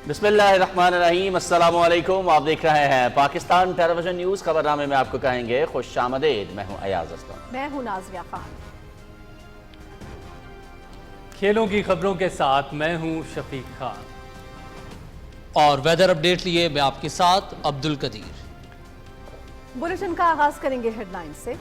بسم اللہ الرحمن الرحیم، السلام علیکم۔ آپ دیکھ رہے ہیں پاکستان ٹیلی ویژن نیوز۔ خبرنامے میں آپ کو کہیں گے خوش آمدید۔ میں ہوں ایاز اسلم۔ میں ہوں نازیہ خان۔ کھیلوں کی خبروں کے ساتھ میں ہوں شفیق خان۔ اور ویدر اپڈیٹ لیے میں آپ کے ساتھ عبدالقدیر۔ بلیٹن کا آغاز کریں گے ہیڈ لائن سے۔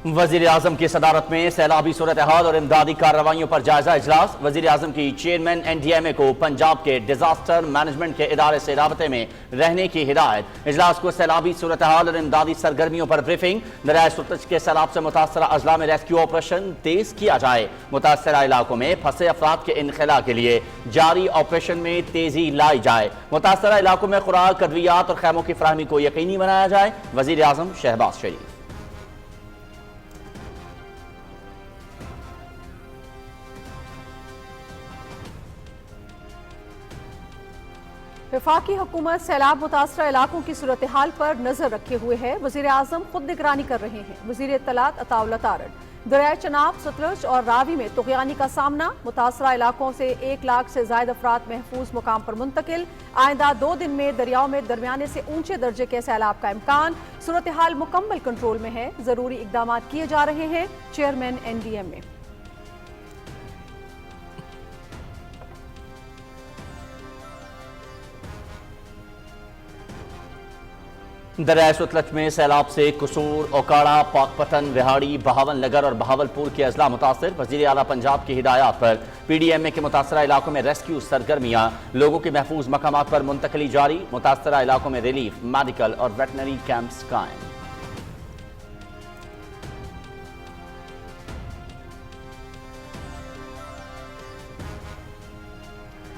وزیر اعظم کی صدارت میں سیلابی صورتحال اور امدادی کارروائیوں پر جائزہ اجلاس۔ وزیر اعظم کی چیئرمین NDMA کو پنجاب کے ڈیزاسٹر مینجمنٹ کے ادارے سے رابطے میں رہنے کی ہدایت۔ اجلاس کو سیلابی صورتحال اور امدادی سرگرمیوں پر بریفنگ۔ دریائے ستلج کے سیلاب سے متاثرہ اضلاع میں ریسکیو آپریشن تیز کیا جائے۔ متاثرہ علاقوں میں پھنسے افراد کے انخلاء کے لیے جاری آپریشن میں تیزی لائی جائے۔ متاثرہ علاقوں میں خوراک، ادویات اور خیموں کی فراہمی کو یقینی بنایا جائے۔ وزیر اعظم شہباز شریف۔ وفاقی حکومت سیلاب متاثرہ علاقوں کی صورتحال پر نظر رکھے ہوئے ہے۔ وزیر اعظم خود نگرانی کر رہے ہیں۔ وزیر اطلاعات عطا اللہ تارڑ۔ دریائے چناب، ستلج اور راوی میں طغیانی کا سامنا۔ متاثرہ علاقوں سے 1 لاکھ سے زائد افراد محفوظ مقام پر منتقل۔ آئندہ 2 دن میں دریاؤں میں درمیانے سے اونچے درجے کے سیلاب کا امکان۔ صورتحال مکمل کنٹرول میں ہے۔ ضروری اقدامات کیے جا رہے ہیں۔ Chairman NDMA۔ دریائے ستلج میں سیلاب سے قصور، اوکاڑا، پاک پتن، وہاڑی، بہاول نگر اور بہاولپور کے اضلاع متاثر۔ وزیر اعلیٰ پنجاب کی ہدایات پر PDMA کے متاثرہ علاقوں میں ریسکیو سرگرمیاں، لوگوں کے محفوظ مقامات پر منتقلی جاری۔ متاثرہ علاقوں میں ریلیف، میڈیکل اور ویٹنری کیمپس قائم۔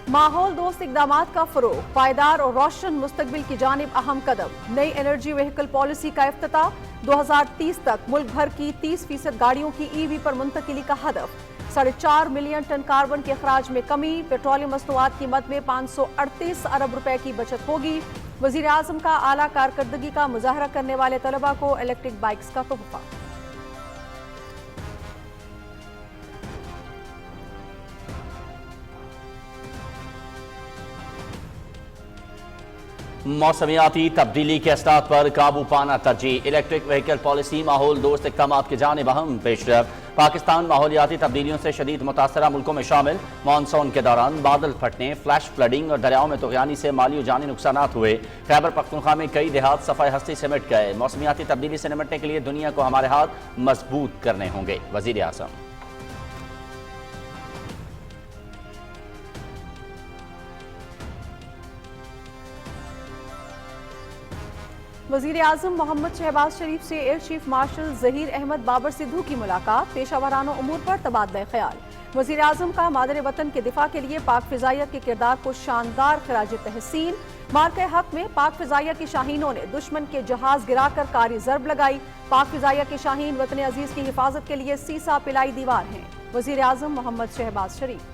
ماحول دوست اقدامات کا فروغ، پائیدار اور روشن مستقبل کی جانب اہم قدم۔ نئی انرجی وہیکل پالیسی کا افتتاح۔ 2030 تک ملک بھر کی 30% گاڑیوں کی EV پر منتقلی کا ہدف۔ 4.5 ملین ٹن کاربن کے اخراج میں کمی۔ پیٹرولیم مصنوعات کی قیمت میں 538 ارب روپے کی بچت ہوگی۔ وزیر اعظم کا اعلیٰ کارکردگی کا مظاہرہ کرنے والے طلباء کو الیکٹرک بائکس کا تحفہ۔ موسمیاتی تبدیلی کے اثرات پر قابو پانا ترجیح۔ الیکٹرک وہیکل پالیسی ماحول دوست اقدامات کی جانب اہم پیش رفت۔ پاکستان ماحولیاتی تبدیلیوں سے شدید متاثرہ ملکوں میں شامل۔ مانسون کے دوران بادل پھٹنے، فلیش فلڈنگ اور دریاؤں میں طغیانی سے مالی و جانی نقصانات ہوئے۔ خیبر پختونخوا میں کئی دیہات صفحہ ہستی سے مٹ گئے۔ موسمیاتی تبدیلی سے نمٹنے کے لیے دنیا کو ہمارے ہاتھ مضبوط کرنے ہوں گے۔ وزیر اعظم۔ وزیر اعظم محمد شہباز شریف سے air chief marshal Zaheer Ahmed Babar Sidhu کی ملاقات۔ پیشہ ورانہ امور پر تبادلہ خیال۔ وزیر اعظم کا مادر وطن کے دفاع کے لیے پاک فضائیہ کے کردار کو شاندار خراج تحسین۔ مارکہ حق میں پاک فضائیہ کی شاہینوں نے دشمن کے جہاز گرا کر کاری ضرب لگائی۔ پاک فضائیہ کے شاہین وطن عزیز کی حفاظت کے لیے سیسا پلائی دیوار ہیں۔ وزیر اعظم محمد شہباز شریف۔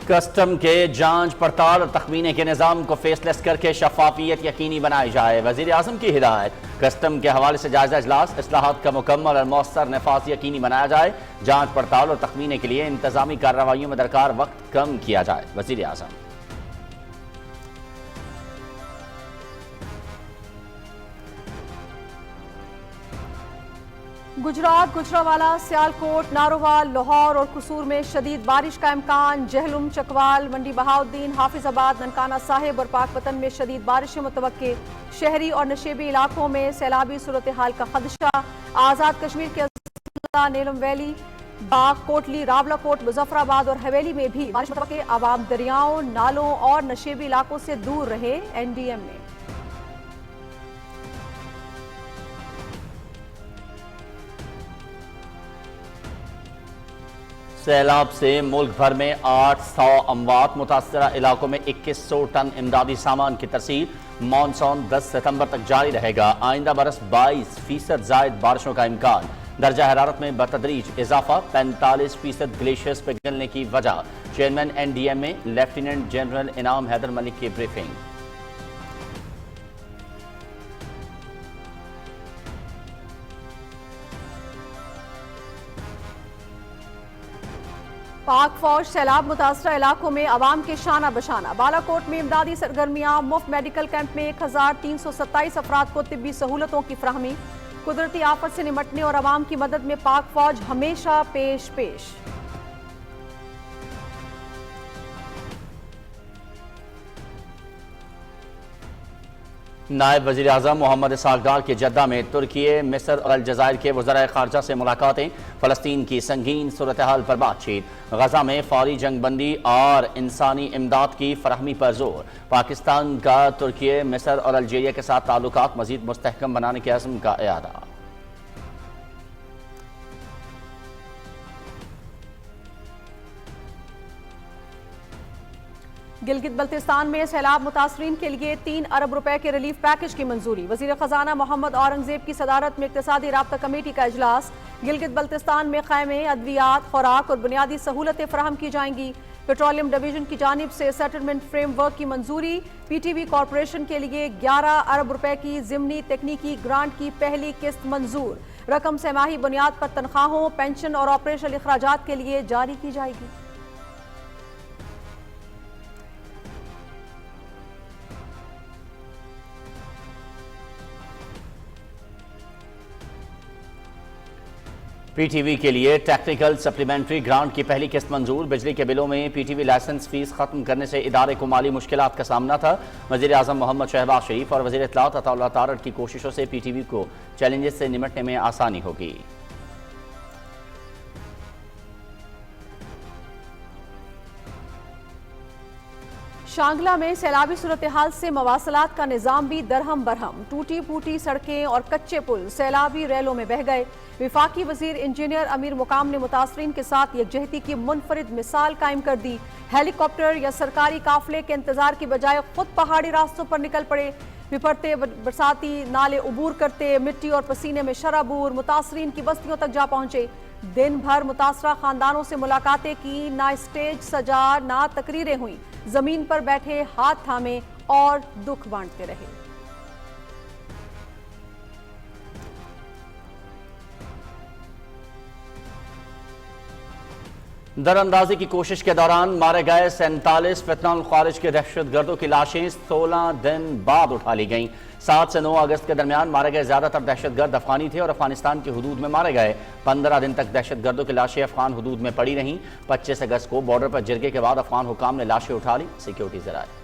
کسٹم کے جانچ پڑتال اور تخمینے کے نظام کو فیس لیس کر کے شفافیت یقینی بنائی جائے۔ وزیر اعظم کی ہدایت۔ کسٹم کے حوالے سے جائزہ اجلاس۔ اصلاحات کا مکمل اور مؤثر نفاذ یقینی بنایا جائے۔ جانچ پڑتال اور تخمینے کے لیے انتظامی کارروائیوں میں درکار وقت کم کیا جائے۔ وزیر اعظم۔ گجرات، گجرانوالہ، سیالکوٹ، ناروال، لاہور اور قصور میں شدید بارش کا امکان۔ جہلم، چکوال، منڈی بہاؤالدین، حافظ آباد، ننکانہ صاحب اور پاک پتن میں شدید بارشیں متوقع۔ شہری اور نشیبی علاقوں میں سیلابی صورتحال کا خدشہ۔ آزاد کشمیر کے اضلاع نیلم ویلی، باغ، کوٹلی، راولہ کوٹ، مظفر آباد اور حویلی میں بھی بارش متوقع۔ عوام دریاؤں، نالوں اور نشیبی علاقوں سے دور رہے۔ NDMA۔ سیلاب سے ملک بھر میں 800 اموات۔ متاثرہ علاقوں میں 2100 ٹن امدادی سامان کی ترسیل۔ مانسون 10 ستمبر تک جاری رہے گا۔ آئندہ برس 22% زائد بارشوں کا امکان۔ درجہ حرارت میں بتدریج اضافہ، 45% گلیشیئرز پگھلنے کی وجہ۔ چیئرمین NDMA لیفٹیننٹ جنرل انعام حیدر ملک کی بریفنگ۔ پاک فوج سیلاب متاثرہ علاقوں میں عوام کے شانہ بشانہ۔ بالاکوٹ میں امدادی سرگرمیاں، مفت میڈیکل کیمپ میں 1327 افراد کو طبی سہولتوں کی فراہمی۔ قدرتی آفت سے نمٹنے اور عوام کی مدد میں پاک فوج ہمیشہ پیش۔ نائب وزیر اعظم محمد اسحاق ڈار کی جدہ میں ترکیے، مصر اور الجزائر کے وزرائے خارجہ سے ملاقاتیں۔ فلسطین کی سنگین صورتحال پر بات چیت۔ غزہ میں فوری جنگ بندی اور انسانی امداد کی فراہمی پر زور۔ پاکستان کا ترکیے، مصر اور الجیریا کے ساتھ تعلقات مزید مستحکم بنانے کے عزم کا اعادہ۔ گلگت بلتستان میں سیلاب متاثرین کے لیے 3 ارب روپے کے ریلیف پیکج کی منظوری۔ وزیر خزانہ محمد اورنگزیب کی صدارت میں اقتصادی رابطہ کمیٹی کا اجلاس۔ گلگت بلتستان میں خیمے، ادویات، خوراک اور بنیادی سہولتیں فراہم کی جائیں گی۔ پیٹرولیم ڈویژن کی جانب سے سیٹلمنٹ فریم ورک کی منظوری۔ PTV کارپوریشن کے لیے 11 ارب روپے کی ضمنی تکنیکی گرانٹ کی پہلی قسط منظور۔ رقم سہ ماہی بنیاد پر تنخواہوں، پینشن اور آپریشنل اخراجات کے لیے جاری کی جائے گی۔ PTV کے لیے ٹیکنیکل سپلیمنٹری گرانٹ کی پہلی قسط منظور۔ بجلی کے بلوں میں PTV لائسنس فیس ختم کرنے سے ادارے کو مالی مشکلات کا سامنا تھا۔ وزیر اعظم محمد شہباز شریف اور وزیر اطلاعات عطا اللہ تارڑ کی کوششوں سے PTV کو چیلنجز سے نمٹنے میں آسانی ہوگی۔ شانگلہ میں سیلابی صورتحال سے مواصلات کا نظام بھی درہم برہم۔ ٹوٹی پھوٹی سڑکیں اور کچے پل سیلابی ریلوں میں بہہ گئے۔ وفاقی وزیر انجینئر امیر مقام نے متاثرین کے ساتھ یکجہتی کی منفرد مثال قائم کر دی۔ ہیلی کاپٹر یا سرکاری قافلے کے انتظار کی بجائے خود پہاڑی راستوں پر نکل پڑے۔ بپھرتے برساتی نالے عبور کرتے مٹی اور پسینے میں شرابور متاثرین کی بستیوں تک جا پہنچے۔ دن بھر متاثرہ خاندانوں سے ملاقاتیں کی، نہ اسٹیج سجا نہ تقریریں ہوئیں۔ زمین پر بیٹھے ہاتھ تھامے اور دکھ بانٹتے رہے۔ در اندازی کی کوشش کے دوران مارے گئے 47 فتنہ الخوارج کے دہشت گردوں کی لاشیں 16 دن بعد اٹھا لی گئیں۔ 7 سے 9 اگست کے درمیان مارے گئے زیادہ تر دہشت گرد افغانی تھے اور افغانستان کی حدود میں مارے گئے۔ 15 دن تک دہشت گردوں کی لاشیں افغان حدود میں پڑی رہیں۔ 25 اگست کو بارڈر پر جرگے کے بعد افغان حکام نے لاشیں اٹھا لی۔ سیکیورٹی ذرائع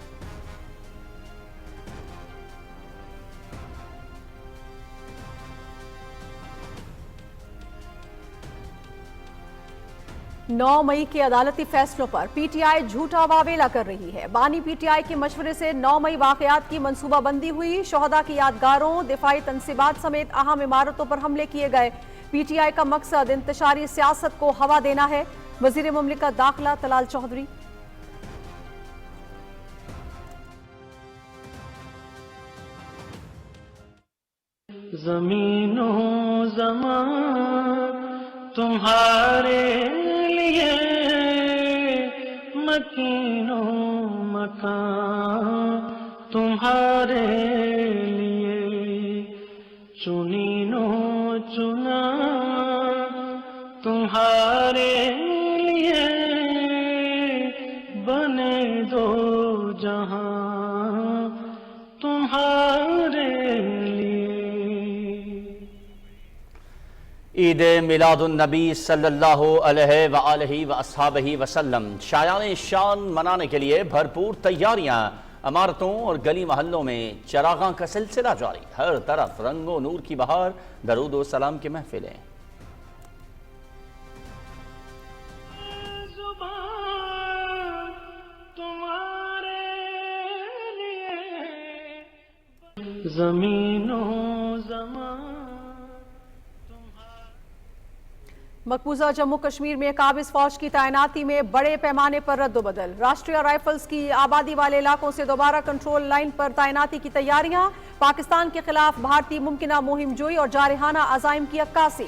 نو مئی کے عدالتی فیصلوں پر PTI جھوٹا واویلا کر رہی ہے۔ بانی PTI کے مشورے سے 9 مئی واقعات کی منصوبہ بندی ہوئی۔ شہداء کی یادگاروں، دفاعی تنصیبات سمیت اہم عمارتوں پر حملے کیے گئے۔ PTI کا مقصد انتشاری سیاست کو ہوا دینا ہے۔ وزیر مملکت داخلہ طلال چودھری۔ زمین و زمان تمہارے لیے، مکین و مکان تمہارے لیے، چنین و چنا تمہارے لیے، بنے دو جہاں تمہارے لیے۔ عید میلاد النبی صلی اللہ علیہ وآلہ وآصحابہ وسلم شایان شان منانے کے لیے بھرپور تیاریاں۔ عمارتوں اور گلی محلوں میں چراغاں کا سلسلہ جاری۔ ہر طرف رنگ و نور کی بہار، درود و سلام کی محفلیں۔ زمین و زمان مقبوضہ جموں کشمیر میں قابض فوج کی تعیناتی میں بڑے پیمانے پر رد و بدل۔ راشٹریہ رائفلز کی آبادی والے علاقوں سے دوبارہ کنٹرول لائن پر تعیناتی کی تیاریاں۔ پاکستان کے خلاف بھارتی ممکنہ مہم جوئی اور جارحانہ عزائم کی عکاسی۔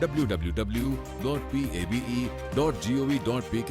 www.pabe.gov.pk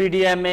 PDMA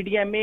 PDMA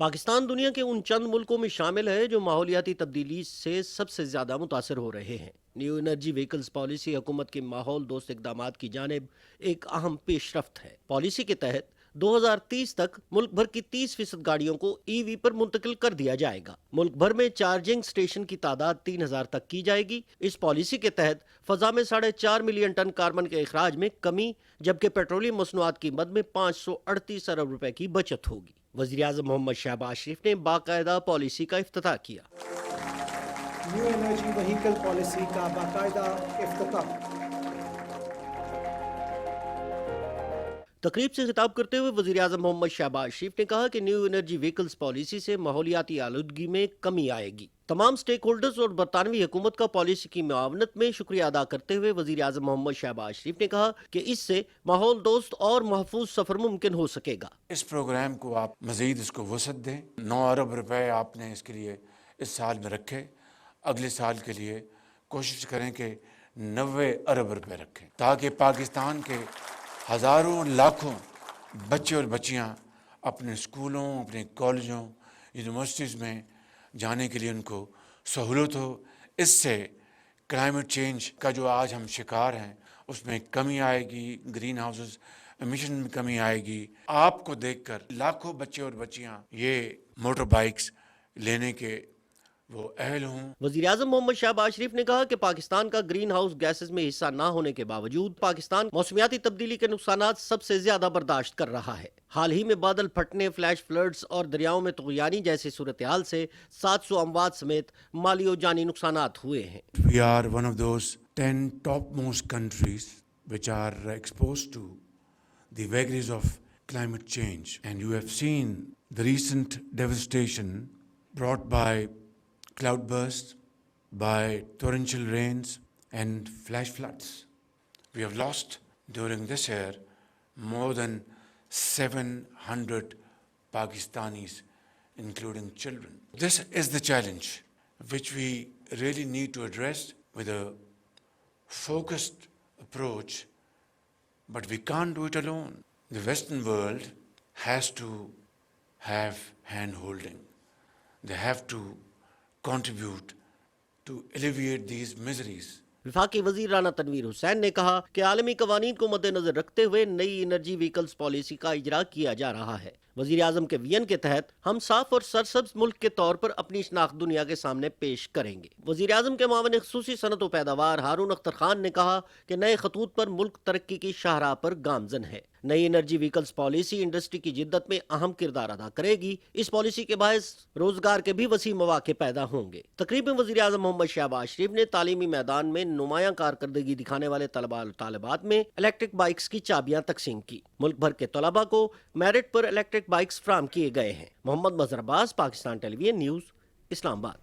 پاکستان دنیا کے ان چند ملکوں میں شامل ہے جو ماحولیاتی تبدیلی سے سب سے زیادہ متاثر ہو رہے ہیں۔ نیو انرجی وہیکلز پالیسی حکومت کے ماحول دوست اقدامات کی جانب ایک اہم پیش رفت ہے۔ پالیسی کے تحت 2030 تک ملک بھر کی 30% گاڑیوں کو ای وی پر منتقل کر دیا جائے گا۔ ملک بھر میں چارجنگ سٹیشن کی تعداد 3000 تک کی جائے گی۔ اس پالیسی کے تحت فضا میں 4.5 ملین ٹن کاربن کے اخراج میں کمی، جبکہ پیٹرولیم مصنوعات کی مد میں 538 ارب روپے کی بچت ہوگی۔ وزیر اعظم محمد شہباز شریف نے باقاعدہ پالیسی کا افتتاح کیا۔ نیو انرجی وہیکل پالیسی کا باقاعدہ افتتاح۔ تقریب سے خطاب کرتے ہوئے وزیر اعظم محمد شہباز شریف نے کہا کہ نیو انرجی وہیکلز پالیسی سے ماحولیاتی آلودگی میں کمی آئے گی۔ تمام سٹیک ہولڈرز اور برطانوی حکومت کا پالیسی کی معاونت میں شکریہ ادا کرتے ہوئے وزیر اعظم محمد شہباز شریف نے کہا کہ اس سے ماحول دوست اور محفوظ سفر ممکن ہو سکے گا۔ اس پروگرام کو آپ مزید اس کو وسعت دیں۔ 9 ارب روپے آپ نے اس کے لیے اس سال میں رکھے، اگلے سال کے لیے کوشش کریں کہ 90 ارب روپے رکھیں، تاکہ پاکستان کے ہزاروں لاکھوں بچے اور بچیاں اپنے اسکولوں، اپنے کالجوں، یونیورسٹیز میں جانے کے لیے ان کو سہولت ہو۔ اس سے کلائمیٹ چینج کا جو آج ہم شکار ہیں اس میں کمی آئے گی، گرین ہاؤسز امیشن میں کمی آئے گی۔ آپ کو دیکھ کر لاکھوں بچے اور بچیاں یہ موٹر بائکس لینے کے وہ اہل ہوں۔ وزیر اعظم محمد شہباز شریف نے کہا کہ پاکستان کا گرین ہاؤس گیسز میں حصہ نہ ہونے کے باوجود پاکستان موسمیاتی تبدیلی کے نقصانات سب سے زیادہ برداشت کر رہا ہے۔ حال ہی میں بادل پھٹنے، فلیش فلڈز اور دریاؤں میں طغیانی جیسی صورتحال سے 700 اموات سمیت مالی و جانی نقصانات ہوئے ہیں۔ We are one of those 10 topmost countries which are exposed to the vagaries of climate change, and you have seen the recent devastation brought by cloudbursts, by torrential rains and flash floods. We have lost during this year more than 700 Pakistanis, including children. This is the challenge which we really need to address with a focused approach, but we can't do it alone. The Western world has to have hand-holding. They have to contribute to alleviate these miseries. وفاقی وزیر رانا تنویر حسین نے کہا کہ عالمی قوانین کو مد نظر رکھتے ہوئے نئی انرجی وہیکلز پالیسی کا اجرا کیا جا رہا ہے۔ وزیر اعظم کے ویژن کے تحت ہم صاف اور سرسبز ملک کے طور پر اپنی شناخت دنیا کے سامنے پیش کریں گے۔ وزیر اعظم کے معاون خصوصی صنعت و پیداوار ہارون اختر خان نے کہا کہ نئے خطوط پر ملک ترقی کی شاہراہ پر گامزن ہے۔ نئی انرجی وہیکلز پالیسی انڈسٹری کی جدت میں اہم کردار ادا کرے گی۔ اس پالیسی کے باعث روزگار کے بھی وسیع مواقع پیدا ہوں گے۔ تقریب میں وزیر اعظم محمد شہباز شریف نے تعلیمی میدان میں نمایاں کارکردگی دکھانے والے طلباء اور طالبات میں الیکٹرک بائکس کی چابیاں تقسیم کی۔ ملک بھر کے طلباء کو میرٹ پر الیکٹرک بائکس فراہم کیے گئے ہیں۔ محمد مظہر عباس، پاکستان ٹیلی ویژن نیوز، اسلام آباد۔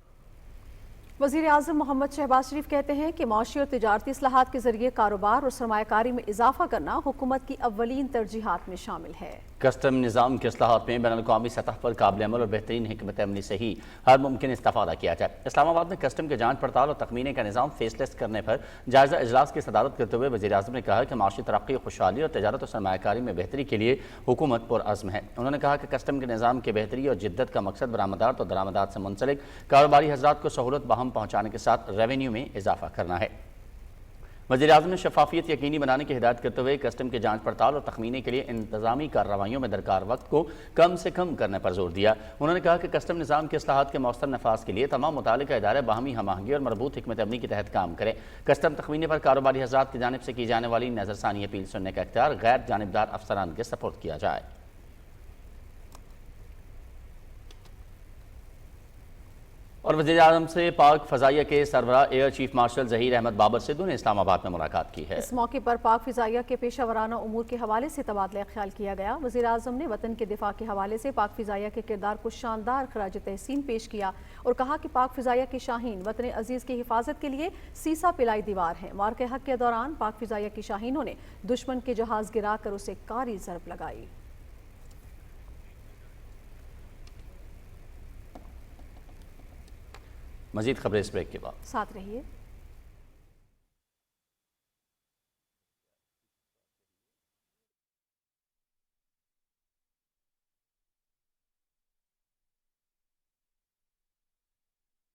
وزیر اعظم محمد شہباز شریف کہتے ہیں کہ معاشی اور تجارتی اصلاحات کے ذریعے کاروبار اور سرمایہ کاری میں اضافہ کرنا حکومت کی اولین ترجیحات میں شامل ہے۔ کسٹم نظام کے اصلاحات میں بین الاقوامی سطح پر قابل عمل اور بہترین حکمت عملی سے ہی ہر ممکن استفادہ کیا جائے۔ اسلام آباد میں کسٹم کے جانچ پڑتال اور تخمینے کا نظام فیس لیس کرنے پر جائزہ اجلاس کی صدارت کرتے ہوئے وزیر اعظم نے کہا کہ معاشی ترقی، خوشحالی اور تجارت اور سرمایہ کاری میں بہتری کے لیے حکومت پرعزم ہے۔ انہوں نے کہا کہ کسٹم کے نظام کی بہتری اور جدت کا مقصد برآمدات اور درآمدات سے منسلک کاروباری حضرات کو سہولت بہم پہنچانے کے ساتھ ریونیو میں اضافہ کرنا ہے۔ وزیر اعظم نے شفافیت یقینی بنانے کی ہدایت کرتے ہوئے کسٹم کے جانچ پڑتال اور تخمینے کے لیے انتظامی کارروائیوں میں درکار وقت کو کم سے کم کرنے پر زور دیا۔ انہوں نے کہا کہ کسٹم نظام کے اصلاحات کے مؤثر نفاذ کے لیے تمام متعلقہ ادارے باہمی ہم آہنگی اور مربوط حکمت عملی کے تحت کام کریں۔ کسٹم تخمینے پر کاروباری حضرات کی جانب سے کی جانے والی نظرثانی اپیل سننے کا اختیار غیر جانبدار افسران کے سپرد کیا جائے۔ اور وزیر اعظم سے پاک فضائیہ کے سربراہ air chief marshal Zaheer Ahmed Babar Sidhu نے اسلام آباد میں ملاقات کی ہے۔ اس موقع پر پاک فضائیہ کے پیشہ ورانہ امور کے حوالے سے تبادلہ خیال کیا گیا۔ وزیر اعظم نے وطن کے دفاع کے حوالے سے پاک فضائیہ کے کردار کو شاندار خراج تحسین پیش کیا اور کہا کہ پاک فضائیہ کے شاہین وطن عزیز کی حفاظت کے لیے سیسا پلائی دیوار ہیں۔ معرکہ حق کے دوران پاک فضائیہ کے شاہینوں نے دشمن کے جہاز گرا کر اسے کاری ضرب لگائی۔ مزید خبریں اس بریک کے بعد ساتھ رہیے۔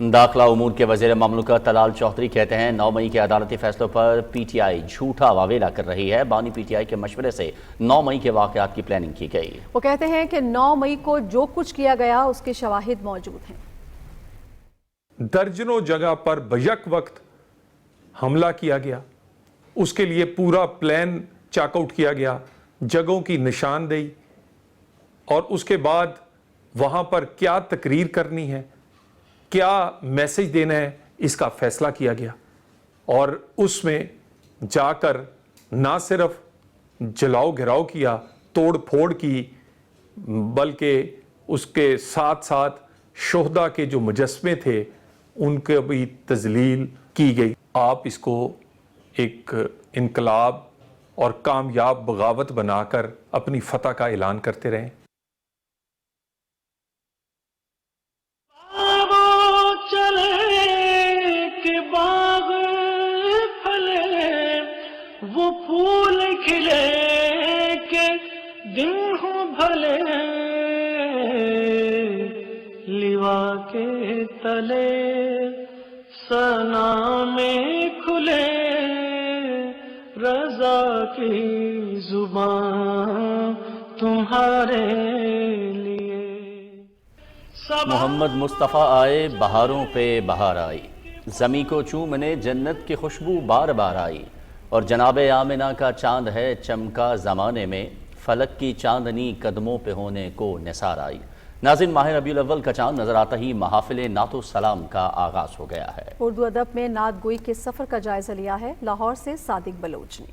داخلہ امور کے وزیر مملکت طلال چودھری کہتے ہیں 9 مئی کے عدالتی فیصلوں پر پی ٹی آئی جھوٹا واویلا کر رہی ہے. بانی پی ٹی آئی کے مشورے سے 9 مئی کے واقعات کی پلاننگ کی گئی. وہ کہتے ہیں کہ 9 مئی کو جو کچھ کیا گیا اس کے شواہد موجود ہیں. درجنوں جگہ پر بیک وقت حملہ کیا گیا, اس کے لیے پورا پلان چیک آؤٹ کیا گیا, جگہوں کی نشاندہی, اور اس کے بعد وہاں پر کیا تقریر کرنی ہے, کیا میسج دینا ہے, اس کا فیصلہ کیا گیا. اور اس میں جا کر نہ صرف جلاؤ گھراؤ کیا, توڑ پھوڑ کی, بلکہ اس کے ساتھ ساتھ شہداء کے جو مجسمے تھے ان کو بھی تذلیل کی گئی. آپ اس کو ایک انقلاب اور کامیاب بغاوت بنا کر اپنی فتح کا اعلان کرتے رہیں. باغ پھلے وہ پھول کھلے کے دن ہوں بھلے لیوا کے تلے سنا میں کھلے رضا کی زبان تمہارے لیے. محمد مصطفیٰ آئے بہاروں پہ بہار آئی, زمیں کو چومنے جنت کی خوشبو بار بار آئی, اور جناب آمنہ کا چاند ہے چمکا زمانے میں, فلک کی چاندنی قدموں پہ ہونے کو نثار آئی. ناظرین, ماہ ربیع الاول کا چاند نظر آتا ہی محافل نعت و سلام کا آغاز ہو گیا ہے. اردو ادب میں نعت گوئی کے سفر کا جائزہ لیا ہے لاہور سے صادق بلوچ نے.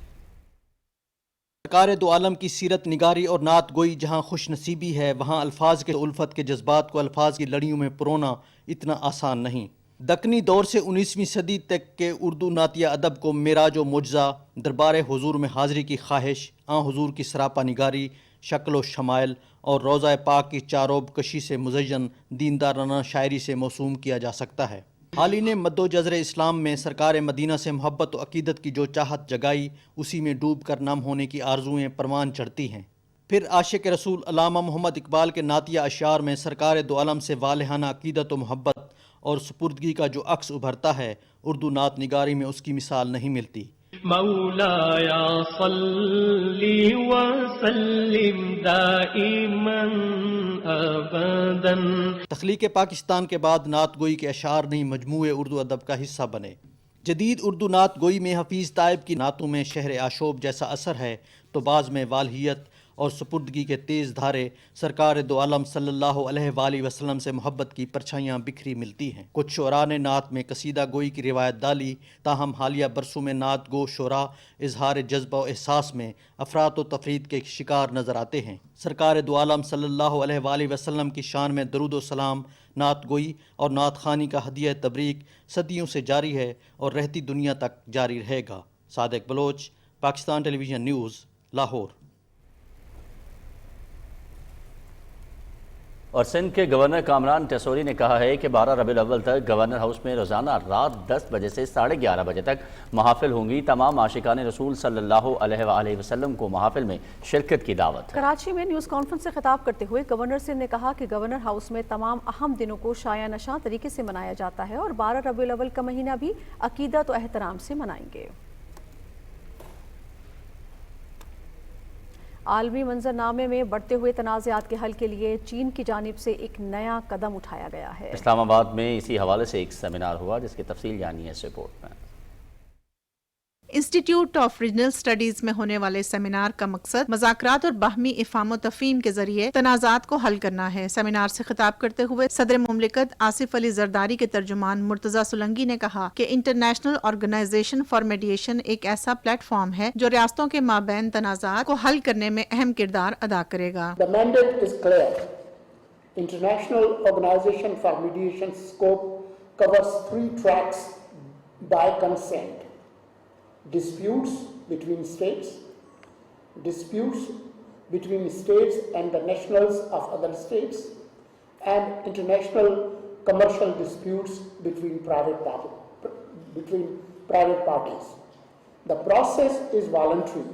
سرکار دو عالم کی سیرت نگاری اور نعت گوئی جہاں خوش نصیبی ہے, وہاں الفاظ کے الفت کے جذبات کو الفاظ کی لڑیوں میں پرونا اتنا آسان نہیں. دکنی دور سے 19ویں صدی تک کے اردو نعتیہ ادب کو معراج و معجزہ, دربار حضور میں حاضری کی خواہش, حضور کی سراپا نگاری, شکل و شمائل اور روضہ پاک کی چاروب کشی سے مزین دیندارانہ شاعری سے موسوم کیا جا سکتا ہے. حالی نے مد و جزر اسلام میں سرکار مدینہ سے محبت و عقیدت کی جو چاہت جگائی, اسی میں ڈوب کر نم ہونے کی آرزوئیں پروان چڑھتی ہیں. پھر عاشق رسول علامہ محمد اقبال کے نعتیہ اشعار میں سرکار دو عالم سے والہانہ عقیدت و محبت اور سپردگی کا جو عکس ابھرتا ہے, اردو نعت نگاری میں اس کی مثال نہیں ملتی. مولایا صلی وسلم دائما ابدا. تخلیق پاکستان کے بعد نعت گوئی کے اشعار نہیں مجموعے اردو ادب کا حصہ بنے. جدید اردو نعت گوئی میں حفیظ طائب کی نعتوں میں شہر آشوب جیسا اثر ہے, تو بعض میں والہیت اور سپردگی کے تیز دھارے سرکار دو عالم صلی اللہ علیہ وآلہ وسلم سے محبت کی پرچھائیاں بکھری ملتی ہیں. کچھ شعراء نے نعت میں قصیدہ گوئی کی روایت ڈالی, تاہم حالیہ برسوں میں نعت گو شعراء اظہار جذبہ و احساس میں افراط و تفرید کے شکار نظر آتے ہیں. سرکار دو عالم صلی اللہ علیہ وآلہ وسلم کی شان میں درود و سلام, نعت گوئی اور نعت خوانی کا ہدیہ تبریک صدیوں سے جاری ہے اور رہتی دنیا تک جاری رہے گا. صادق Baloch, Pakistan television news, Lahore. اور سندھ کے گورنر کامران ٹیسوری نے کہا ہے کہ 12 ربیع الاول تک گورنر ہاؤس میں روزانہ رات 10 بجے سے 11:30 بجے تک محافل ہوں گی. تمام عاشقان رسول صلی اللہ علیہ وآلہ وسلم کو محافل میں شرکت کی دعوت. کراچی میں نیوز کانفرنس سے خطاب کرتے ہوئے گورنر سندھ نے کہا کہ گورنر ہاؤس میں تمام اہم دنوں کو شایع نشاں طریقے سے منایا جاتا ہے اور 12 ربیع الاول کا مہینہ بھی عقیدت و احترام سے منائیں گے. عالمی منظرنامے میں بڑھتے ہوئے تنازعات کے حل کے لیے چین کی جانب سے ایک نیا قدم اٹھایا گیا ہے. اسلام آباد میں اسی حوالے سے ایک سیمینار ہوا جس کی تفصیل جانیے اس رپورٹ میں. انسٹیٹیوٹ آف ریجنل سٹڈیز میں ہونے والے سیمینار کا مقصد مذاکرات اور باہمی افہام و تفہیم کے ذریعے تنازعات کو حل کرنا ہے. سیمینار سے خطاب کرتے ہوئے صدر مملکت آصف علی زرداری کے ترجمان مرتضی سولنگی نے کہا کہ انٹرنیشنل آرگنائزیشن فار میڈیشن ایک ایسا پلیٹ فارم ہے جو ریاستوں کے مابین تنازعات کو حل کرنے میں اہم کردار ادا کرے گا. The mandate is clear. International Organization for Mediation scope covers 3 tracks by consent. Disputes between states, disputes between states and the nationals of other states, and international commercial disputes between private parties. The process is voluntary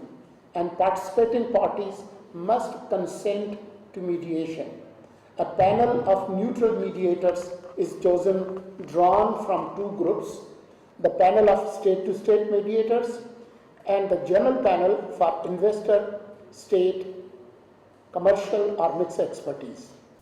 and participating parties must consent to mediation. A panel of neutral mediators is drawn from two groups, the panel of state-to-state mediators and the general panel for investor, state, commercial or mixed expertise.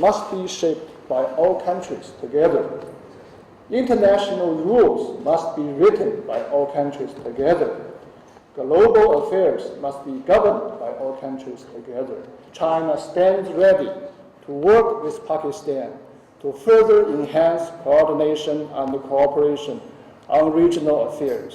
must be shaped by all countries together. International rules must be written by all countries together. Global affairs must be governed by all countries together. China stands ready to work with Pakistan to further enhance coordination and cooperation on regional affairs.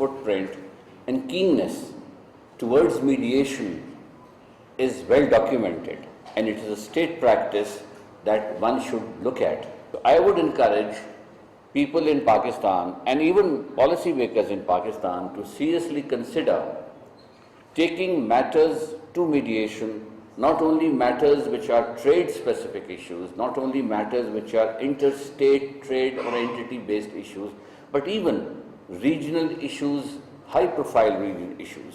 footprint and keenness towards mediation is well documented and it is a state practice that one should look at. I would encourage people in Pakistan and even policymakers in Pakistan to seriously consider taking matters to mediation, not only matters which are trade specific issues, not only matters which are interstate trade or entity based issues, but even regional issues, high profile regional issues.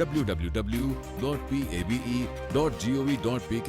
www.pabe.gov.pk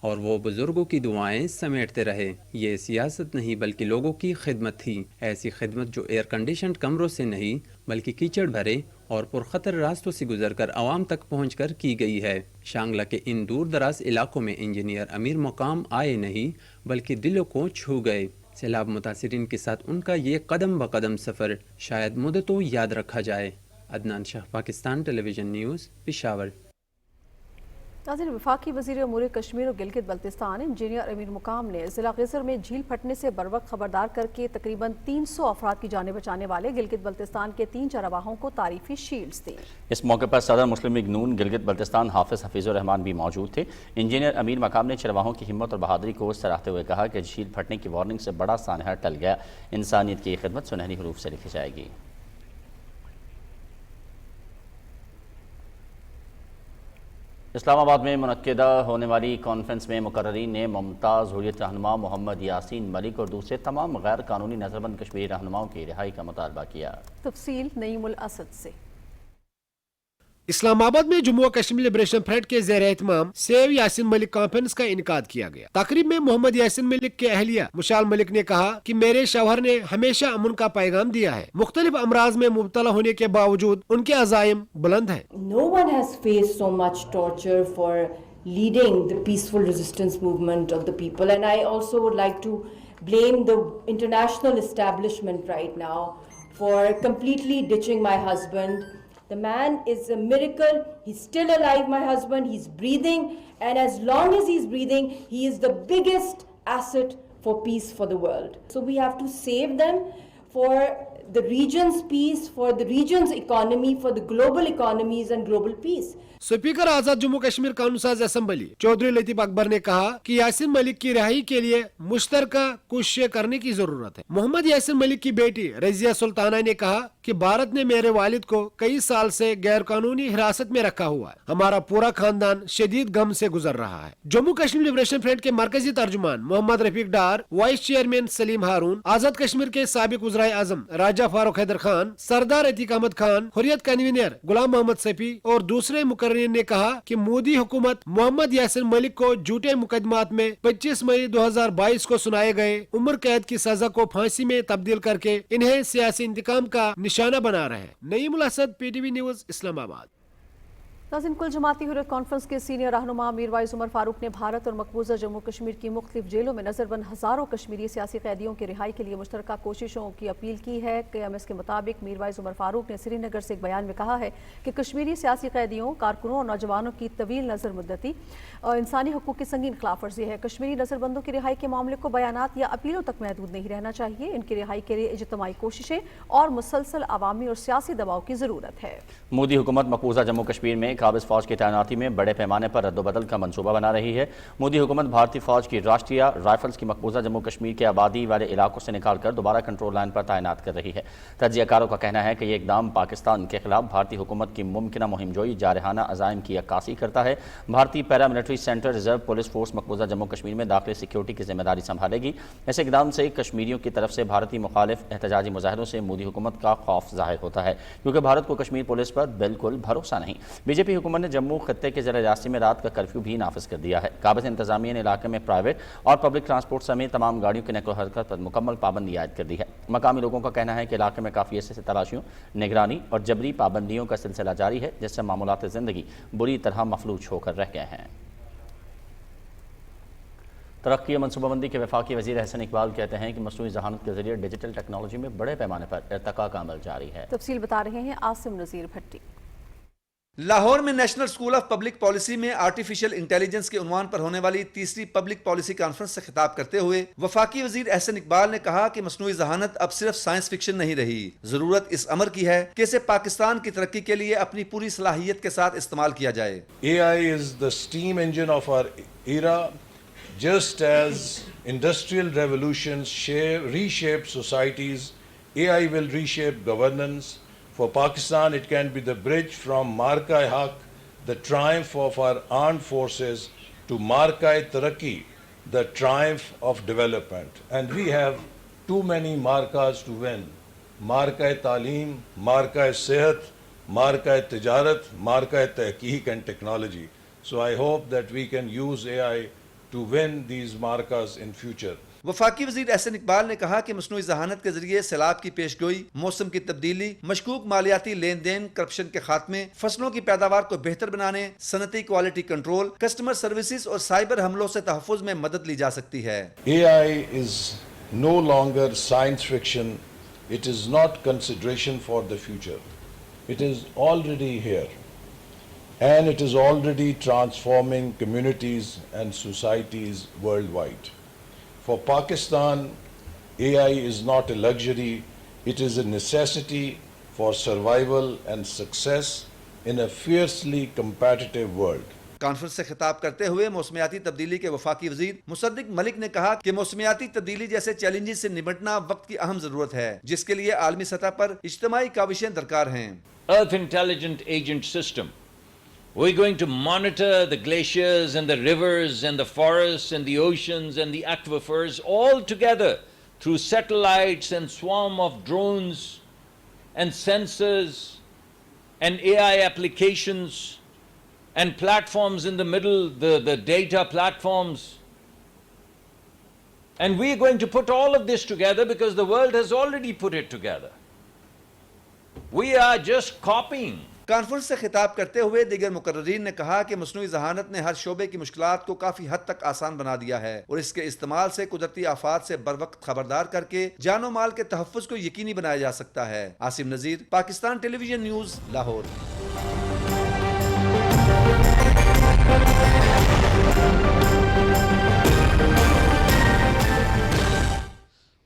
اور وہ بزرگوں کی دعائیں سمیٹتے رہے۔ یہ سیاست نہیں بلکہ لوگوں کی خدمت تھی، ایسی خدمت جو ایئر کنڈیشنڈ کمروں سے نہیں بلکہ کیچڑ بھرے اور پرخطر راستوں سے گزر کر عوام تک پہنچ کر کی گئی ہے۔ شانگلہ کے ان دور دراز علاقوں میں انجینئر امیر مقام آئے نہیں بلکہ دلوں کو چھو گئے۔ سیلاب متاثرین کے ساتھ ان کا یہ قدم بقدم سفر شاید مدتوں یاد رکھا جائے۔ عدنان شاہ، Pakistan television news, Peshawar. ناظرین، وفاقی وزیر امور کشمیر اور گلگت بلتستان انجینئر امیر مقام نے ضلع غزر میں جھیل پھٹنے سے بروقت خبردار کر کے تقریباً 300 افراد کی جانیں بچانے والے گلگت بلتستان کے 3 چرواہوں کو تعریفی شیلڈز دیں۔ اس موقع پر صدر مسلم لیگ نون گلگت بلتستان حافظ حفیظ الرحمان بھی موجود تھے۔ انجینئر امیر مقام نے چرواہوں کی ہمت اور بہادری کو سراہتے ہوئے کہا کہ جھیل پھٹنے کی وارننگ سے بڑا سانحہ ٹل گیا، انسانیت کی خدمت سنہری حروف سے لکھی جائے گی۔ اسلام آباد میں منعقدہ ہونے والی کانفرنس میں مقررین نے ممتاز حریت رہنما محمد یاسین ملک اور دوسرے تمام غیر قانونی نظربند کشمیری رہنماؤں کی رہائی کا مطالبہ کیا۔ تفصیل نعیم الاسد سے۔ اسلام آباد میں جموں و کشمیر لبریشن فرنٹ کے زیر اہتمام سیو یاسین ملک کانفرنس کا انعقاد کیا گیا۔ تقریب میں محمد یاسین ملک کے اہلیہ مشال ملک نے کہا کہ میرے شوہر نے ہمیشہ امن کا پیغام دیا ہے، مختلف امراض میں مبتلا ہونے کے باوجود ان کے عزائم بلند ہیں۔ No one has faced so much torture for leading the peaceful resistance movement of the people, and I also would like to blame the international establishment right now for completely ditching my husband. The man is a miracle. He's still alive, my husband. He's breathing. And as long as he's breathing, he is the biggest asset for peace for the world. So we have to save them for the region's peace, for the region's economy, for the global economies and global peace. Speaker Azad Jammu Kashmir قانون ساز assembly Chaudhry لطیف اکبر نے کہا کہ یاسین ملک کی رہائی کے لیے مشترکہ کوششیں کرنے کی ضرورت ہے۔ محمد یاسین ملک کی بیٹی رضیہ سلطانہ نے کہا کہ بھارت نے میرے والد کو کئی سال سے غیر قانونی حراست میں رکھا ہوا ہے، ہمارا پورا خاندان شدید غم سے گزر رہا ہے۔ جموں کشمیر لبریشن فرنٹ کے مرکزی ترجمان محمد رفیق ڈار، وائس چیئرمین سلیم ہارون، آزاد کشمیر کے سابق وزرائے اعظم راجہ فاروق حیدر خان، سردار عتیق احمد خان، حریت کنوینر غلام محمد سیفی اور دوسرے مقررین نے کہا کہ مودی حکومت محمد یاسین ملک کو جھوٹے مقدمات میں 25 مئی 2022 کو سنائے گئے عمر قید کی سزا کو پھانسی میں تبدیل کر کے انہیں سیاسی انتقام کا نشانہ بنا رہے ہیں۔ Naeem ul-Asad, P T V news, Islamabad. ناظرین، کل جماعتی حریت کانفرنس کے سینئر رہنما میر وائز عمر فاروق نے بھارت اور مقبوضہ جموں کشمیر کی مختلف جیلوں میں نظر بند ہزاروں کشمیری سیاسی قیدیوں کی رہائی کے لیے مشترکہ کوششوں کی اپیل کی ہے۔ KMS کے مطابق میر وائز عمر فاروق نے سری نگر سے ایک بیان میں کہا ہے کہ کشمیری سیاسی قیدیوں، کارکنوں اور نوجوانوں کی طویل نظر مدتی انسانی حقوق کی سنگین خلاف ورزی ہے۔ کشمیری نظر بندوں کی رہائی کے معاملے کو بیانات یا اپیلوں تک محدود نہیں رہنا چاہیے۔ ان کی رہائی کے لیے اجتماعی کوششیں اور مسلسل عوامی اور سیاسی دباؤ کی ضرورت ہے۔ مودی حکومت مقبوضہ جموں کشمیر میں قابض فوج کی تعیناتی میں بڑے پیمانے پر رد و بدل کا منصوبہ بنا رہی ہے۔ مودی حکومت بھارتی فوج کی راشٹریہ رائفلز کی مقبوضہ جموں کشمیر کے آبادی والے علاقوں سے نکال کر دوبارہ کنٹرول لائن پر تعینات کر رہی ہے۔ تجزیہ کاروں کا کہنا ہے کہ یہ اقدام پاکستان کے خلاف بھارتی حکومت کی ممکنہ مہم جوئی جارحانہ عزائم کی عکاسی کرتا ہے۔ بھارتی paramilitary centre reserve police force مقبوضہ جموں کشمیر میں داخلی سیکیورٹی کی ذمہ داری سنبھالے گی۔ اس اقدام سے کشمیریوں کی طرف سے بھارتی مخالف احتجاجی مظاہروں سے مودی حکومت کا خوف ظاہر ہوتا ہے، کیونکہ بھارت کو کشمیر پولیس پر بالکل بھروسہ نہیں۔ بی جے پی حکومت نے جموں خطے کے ضلع ریاستی میں رات کا کرفیو بھی نافذ کر دیا ہے۔ قابض انتظامیہ نے علاقے میں پرائیویٹ اور پبلک ٹرانسپورٹ سمیت تمام گاڑیوں کی نقل و حرکت پر مکمل پابندی عائد کر دی ہے۔ مقامی لوگوں کا کہنا ہے کہ علاقے میں کافی عرصے سے تلاشیوں، نگرانی اور جبری پابندیوں کا سلسلہ جاری ہے، جس سے معمولات زندگی بری طرح مفلوج ہو کر رہ گئے ہیں۔ ترقی اور منصوبہ بندی کے وفاقی وزیر احسن اقبال کہتے ہیں کہ مصنوعی ذہانت کے ذریعے ڈیجیٹل ٹیکنالوجی میں بڑے پیمانے پر ارتقاء کا عمل جاری ہے۔ تفصیل بتا رہے ہیں عاصم نذیر بھٹی۔ لاہور میں national school of public policy میں آرٹیفیشل انٹیلیجنس کے عنوان پر ہونے والی تیسری پبلک پالیسی کانفرنس سے خطاب کرتے ہوئے وفاقی وزیر احسن اقبال نے کہا کہ مصنوعی ذہانت اب صرف سائنس فکشن نہیں رہی، ضرورت اس امر کی ہے کہ اسے پاکستان کی ترقی کے لیے اپنی پوری صلاحیت کے ساتھ استعمال کیا جائے۔ AI is the steam engine of our era. Just as industrial revolutions reshape societies, AI will reshape governance. For Pakistan, it can be the bridge from Marka-e-Haq, the triumph of our armed forces, to Marka-e-Taraqi, the triumph of development. And we have too many Markas to win. Marka-e-Taaleem, Marka-e-Sehat, Marka-e-Tijarat, Marka-e-Tehqiq and technology. So I hope that we can use AI to win these markas in future. وفاقی وزیر احسن اقبال نے کہا کہ مصنوعی ذہانت کے ذریعے سیلاب کی پیش گوئی، موسم کی تبدیلی، مشکوک مالیاتی لین دین، کرپشن کے خاتمے، فصلوں کی پیداوار کو بہتر بنانے، صنعتی کوالٹی کنٹرول، کسٹمر سروسز اور سائبر حملوں سے تحفظ میں مدد لی جا سکتی ہے۔ AI is no longer science fiction. It is not consideration for the future. It is already here. And it is already transforming communities and societies worldwide. For Pakistan, AI is not a luxury, it is a necessity for survival and success in a fiercely competitive world. Conference سے خطاب کرتے ہوئے موسمیاتی تبدیلی کے وفاقی وزیر مصدق ملک نے کہا کہ موسمیاتی تبدیلی جیسے چیلنجز سے نمٹنا وقت کی اہم ضرورت ہے، جس کے لیے عالمی سطح پر اجتماعی کاوشیں درکار ہیں۔ Earth Intelligent Agent System. We're going to monitor the glaciers and the rivers and the forests and the oceans and the aquifers all together through satellites and swarm of drones and sensors and AI applications and platforms in the middle, the data platforms. And we're going to put all of this together because the world has already put it together. We are just copying. Conference سے خطاب کرتے ہوئے دیگر مقررین نے کہا کہ مصنوعی ذہانت نے ہر شعبے کی مشکلات کو کافی حد تک آسان بنا دیا ہے اور اس کے استعمال سے قدرتی آفات سے بروقت خبردار کر کے جان و مال کے تحفظ کو یقینی بنایا جا سکتا ہے۔ Asim Nazir, Pakistan television news, Lahore.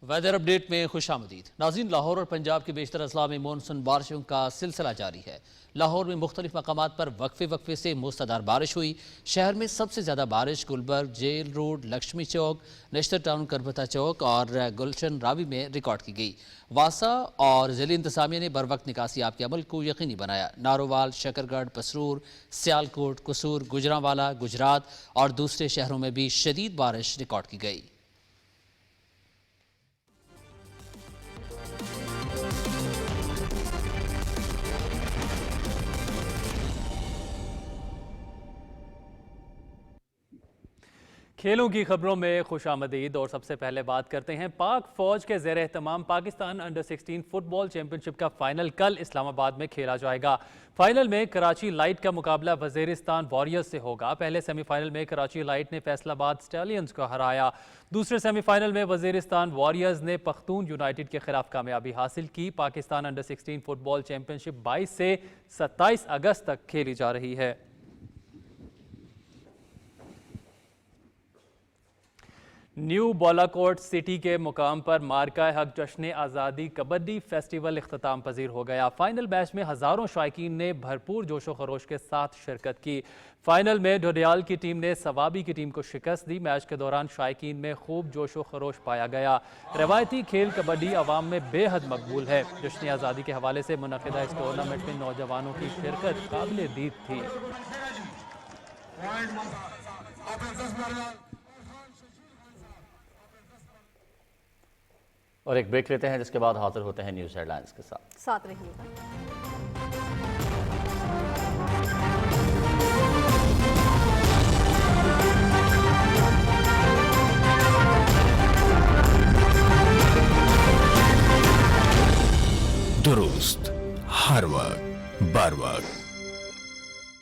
Weather update میں خوش آمدید ناظرین۔ لاہور اور پنجاب کے بیشتر اضلاع میں مونسون بارشوں کا سلسلہ جاری ہے۔ لاہور میں مختلف مقامات پر وقفے سے موسلادھار بارش ہوئی۔ شہر میں سب سے زیادہ بارش گلبرگ، جیل روڈ، لکشمی چوک، نشتر ٹاؤن، کربتا چوک اور گلشن راوی میں ریکارڈ کی گئی۔ واسا اور ضلعی انتظامیہ نے بروقت نکاسی آب کے عمل کو یقینی بنایا۔ نارووال، شکرگڑھ، پسرور، سیالکوٹ، قصور، گجرانوالہ، گجرات اور دوسرے شہروں میں بھی شدید بارش ریکارڈ کی گئی۔ کھیلوں کی خبروں میں خوش آمدید اور سب سے پہلے بات کرتے ہیں پاک فوج کے زیر اہتمام پاکستان انڈر 16 فٹ بال چیمپئن شپ کا فائنل کل اسلام آباد میں کھیلا جائے گا۔ فائنل میں کراچی لائٹ کا مقابلہ وزیرستان وارئرز سے ہوگا۔ پہلے سیمی فائنل میں کراچی لائٹ نے فیصل آباد سٹیلینز کو ہرایا۔ دوسرے سیمی فائنل میں وزیرستان وارئرز نے پختون یونائٹڈ کے خلاف کامیابی حاصل کی۔ پاکستان انڈر 16 فٹ بال چیمپئن شپ 22 سے 27 اگست تک کھیلی جا رہی ہے۔ نیو بالاکوٹ سٹی کے مقام پر مارکہ حق جشن آزادی کبڈی فیسٹیول اختتام پذیر ہو گیا۔ فائنل میچ میں ہزاروں شائقین نے بھرپور جوش و خروش کے ساتھ شرکت کی۔ فائنل میں ڈھوڈیال کی ٹیم نے ثوابی کی ٹیم کو شکست دی۔ میچ کے دوران شائقین میں خوب جوش و خروش پایا گیا۔ روایتی کھیل کبڈی عوام میں بے حد مقبول ہے۔ جشن آزادی کے حوالے سے منعقدہ اس ٹورنامنٹ میں نوجوانوں کی شرکت قابل دید تھی۔ اور ایک بریک لیتے ہیں جس کے بعد حاضر ہوتے ہیں نیوز ہیڈ لائنز کے ساتھ رہیے گا۔ درست ہر وقت بر وقت